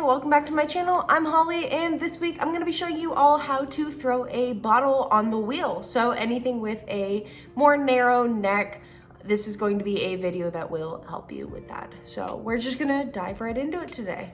welcome back to my channel. I'm Holly, and this week I'm going to be showing you all how to throw a bottle on the wheel. So anything with a more narrow neck, this is going to be a video that will help you with that. So we're just going to dive right into it today.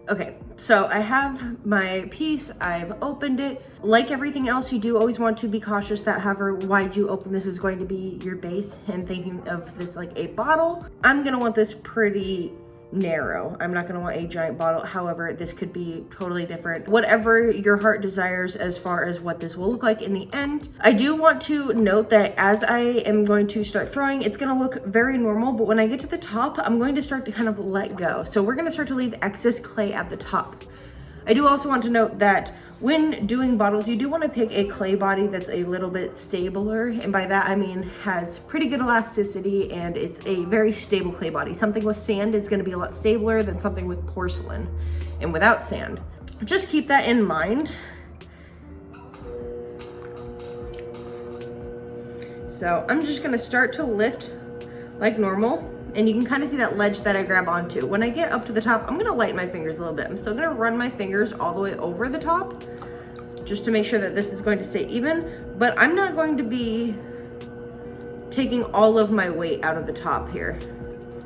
Okay, so I have my piece, I've opened it. Like everything else, you do always want to be cautious that however wide you open this is going to be your base, and thinking of this like a bottle. I'm gonna want this pretty narrow. I'm not gonna want a giant bottle. However, this could be totally different. Whatever your heart desires as far as what this will look like in the end. I do want to note that as I am going to start throwing, it's gonna look very normal, but when I get to the top, I'm going to start to kind of let go. So we're gonna start to leave excess clay at the top. I do also want to note that when doing bottles, you do want to pick a clay body that's a little bit stabler. And by that, I mean has pretty good elasticity and it's a very stable clay body. Something with sand is going to be a lot stabler than something with porcelain and without sand. Just keep that in mind. So I'm just going to start to lift like normal. And you can kind of see that ledge that I grab onto. When I get up to the top, I'm gonna lighten my fingers a little bit. I'm still gonna run my fingers all the way over the top just to make sure that this is going to stay even, but I'm not going to be taking all of my weight out of the top here.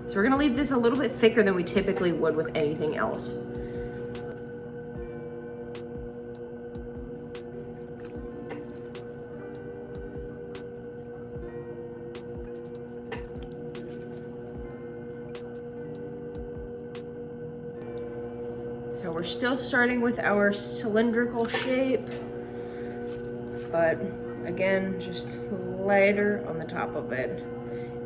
So we're gonna leave this a little bit thicker than we typically would with anything else. So we're still starting with our cylindrical shape, but again, just lighter on the top of it.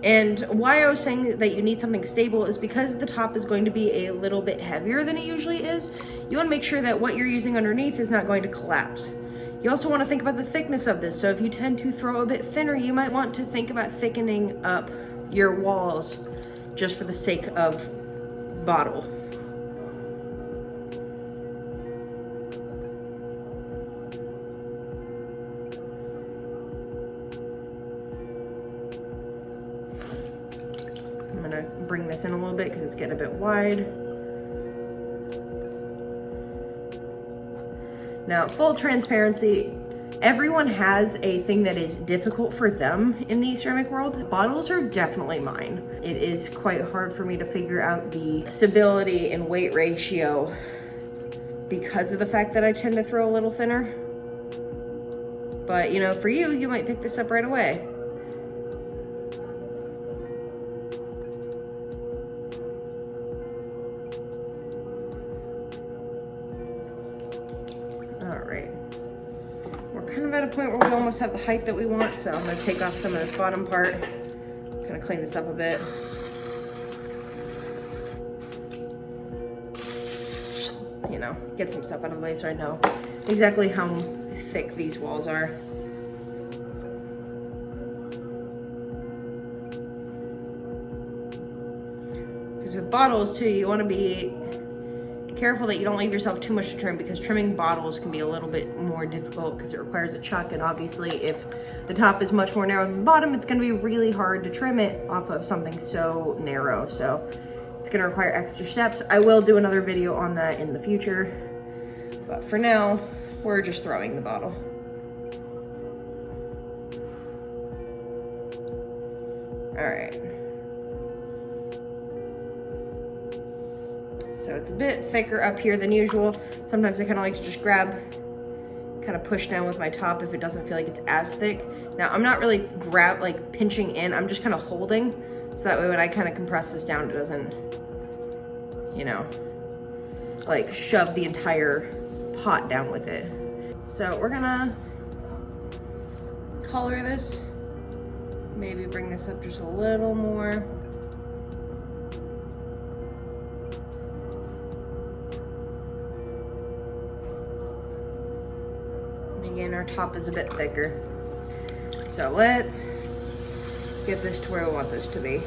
And why I was saying that you need something stable is because the top is going to be a little bit heavier than it usually is. You want to make sure that what you're using underneath is not going to collapse. You also want to think about the thickness of this. So if you tend to throw a bit thinner, you might want to think about thickening up your walls just for the sake of bottle. I'm gonna bring this in a little bit because it's getting a bit wide. Now, full transparency, everyone has a thing that is difficult for them in the ceramic world. Bottles are definitely mine. It is quite hard for me to figure out the stability and weight ratio because of the fact that I tend to throw a little thinner. But you know, for you, you might pick this up right away. At a point where we almost have the height that we want, so I'm going to take off some of this bottom part. I'm going to clean this up a bit. You know, get some stuff out of the way so I know exactly how thick these walls are. Because with bottles too, you want to be careful that you don't leave yourself too much to trim, because trimming bottles can be a little bit more difficult because it requires a chuck, and obviously if the top is much more narrow than the bottom, it's going to be really hard to trim it off of something so narrow. So it's going to require extra steps. I will do another video on that in the future, but for now we're just throwing the bottle. All right. So it's a bit thicker up here than usual. Sometimes I kind of like to just grab kind of push down with my top if it doesn't feel like it's as thick. Now I'm not really pinching in, I'm just kind of holding, so that way when I kind of compress this down, it doesn't, you know, like shove the entire pot down with it. So we're gonna color this, maybe bring this up just a little more. And again, our top is a bit thicker. So let's get this to where we want this to be.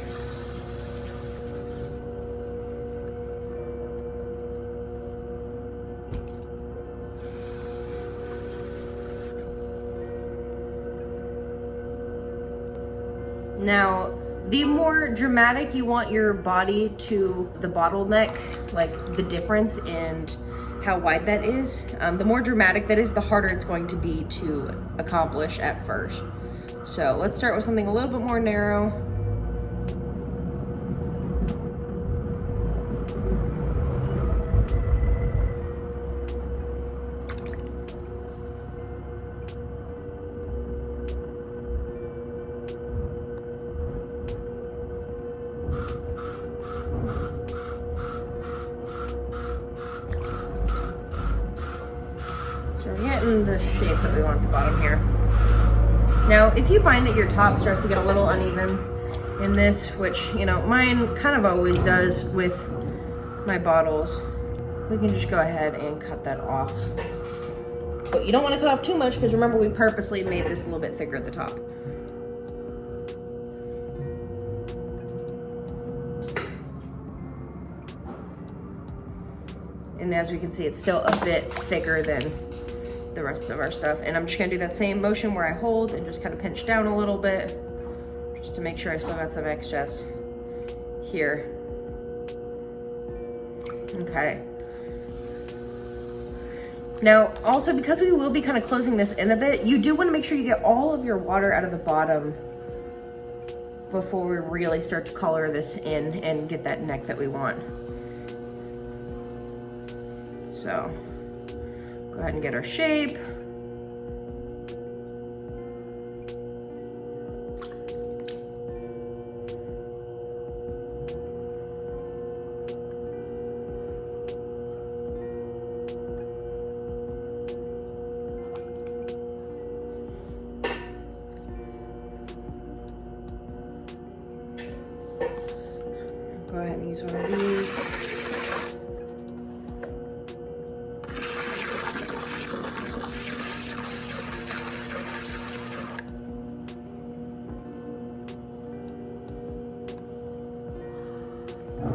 Now, the more dramatic you want your body to the bottleneck, like the difference and how wide that is, the more dramatic that is, the harder it's going to be to accomplish at first. So let's start with something a little bit more narrow. So we're getting the shape that we want at the bottom here. Now, if you find that your top starts to get a little uneven in this, which, you know, mine kind of always does with my bottles, we can just go ahead and cut that off. But you don't want to cut off too much, because remember, we purposely made this a little bit thicker at the top. And as we can see, it's still a bit thicker than the rest of our stuff. And I'm just gonna do that same motion where I hold and just kind of pinch down a little bit, just to make sure I still got some excess here. Okay. Now, also, because we will be kind of closing this in a bit, you do want to make sure you get all of your water out of the bottom before we really start to color this in and get that neck that we want. So go ahead and get our shape. Go ahead and use one of these.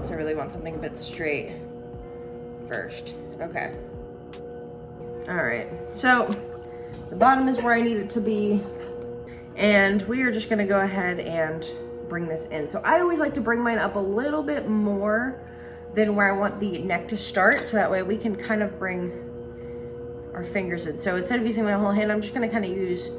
So I really want something a bit straight first. Okay. All right, so the bottom is where I need it to be. And we are just gonna go ahead and bring this in. So I always like to bring mine up a little bit more than where I want the neck to start, so that way we can kind of bring our fingers in. So instead of using my whole hand, I'm just gonna kind of use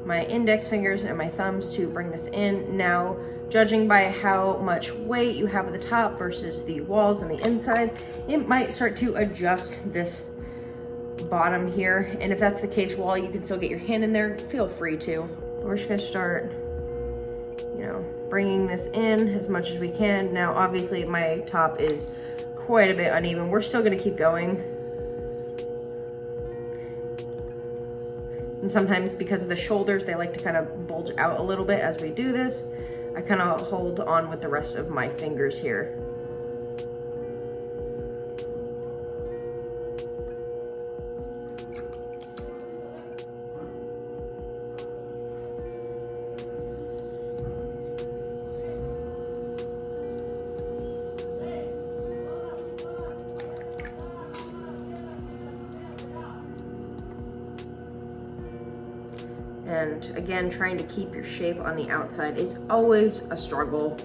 my index fingers and my thumbs to bring this in. Now, judging by how much weight you have at the top versus the walls and the inside, it might start to adjust this bottom here. And if that's the case, while you can still get your hand in there, feel free to. We're just gonna start, you know, bringing this in as much as we can. Now, obviously my top is quite a bit uneven. We're still gonna keep going. And sometimes because of the shoulders, they like to kind of bulge out a little bit as we do this. I kind of hold on with the rest of my fingers here. And again, trying to keep your shape on the outside is always a struggle.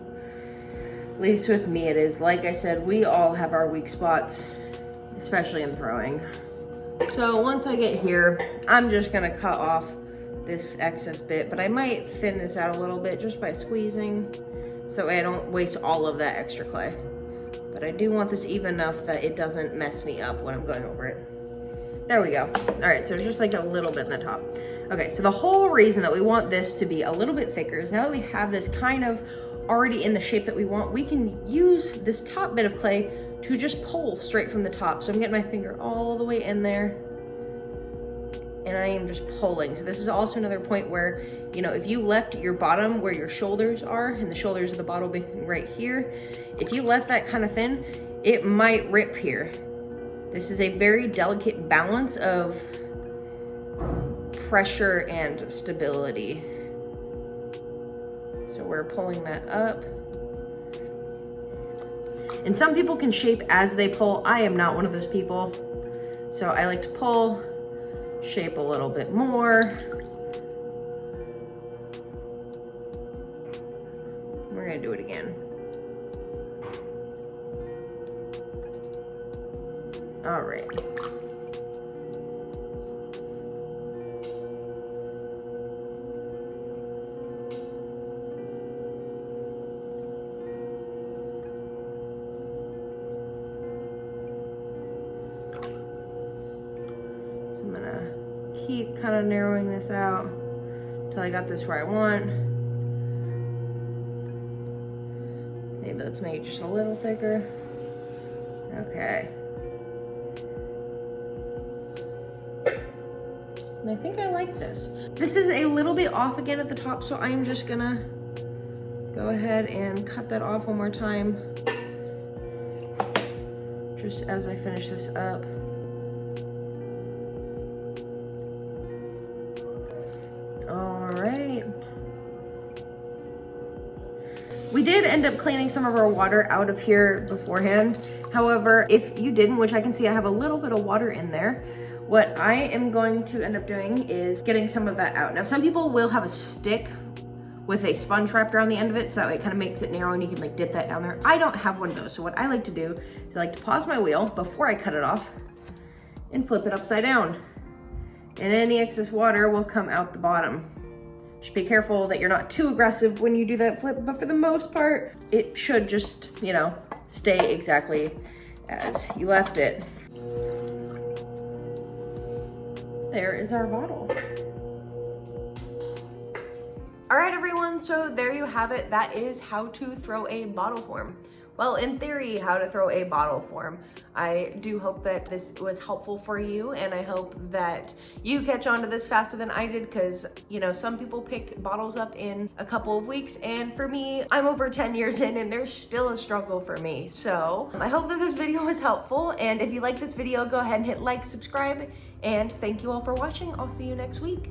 At least with me it is. Like I said, we all have our weak spots, especially in throwing. So once I get here, I'm just gonna cut off this excess bit, but I might thin this out a little bit just by squeezing, so I don't waste all of that extra clay. But I do want this even enough that it doesn't mess me up when I'm going over it. There we go. All right, so just like a little bit in the top. Okay, so the whole reason that we want this to be a little bit thicker is now that we have this kind of already in the shape that we want, we can use this top bit of clay to just pull straight from the top. So I'm getting my finger all the way in there and I am just pulling. So this is also another point where, you know, if you left your bottom where your shoulders are, and the shoulders of the bottle being right here, if you left that kind of thin, it might rip here. This is a very delicate balance of pressure and stability. So we're pulling that up. And some people can shape as they pull. I am not one of those people. So I like to pull, shape a little bit more. We're gonna do it again. All right. I'm gonna keep kind of narrowing this out until I got this where I want. Maybe let's make it just a little thicker. Okay. And I think I like this. This is a little bit off again at the top, so I'm just gonna go ahead and cut that off one more time, just as I finish this up. All right. We did end up cleaning some of our water out of here beforehand. However, if you didn't, which I can see I have a little bit of water in there, what I am going to end up doing is getting some of that out. Now, some people will have a stick with a sponge wrapped around the end of it, so that way it kind of makes it narrow and you can like dip that down there. I don't have one of those, so what I like to do is I like to pause my wheel before I cut it off and flip it upside down. And any excess water will come out the bottom. Just be careful that you're not too aggressive when you do that flip, but for the most part, it should just, you know, stay exactly as you left it. There is our bottle. All right, everyone, so there you have it. That is how to throw a bottle form. Well, in theory, how to throw a bottle form. I do hope that this was helpful for you, and I hope that you catch on to this faster than I did, because, you know, some people pick bottles up in a couple of weeks, and for me, I'm over 10 years in, and there's still a struggle for me. So I hope that this video was helpful, and if you like this video, go ahead and hit like, subscribe, and thank you all for watching. I'll see you next week.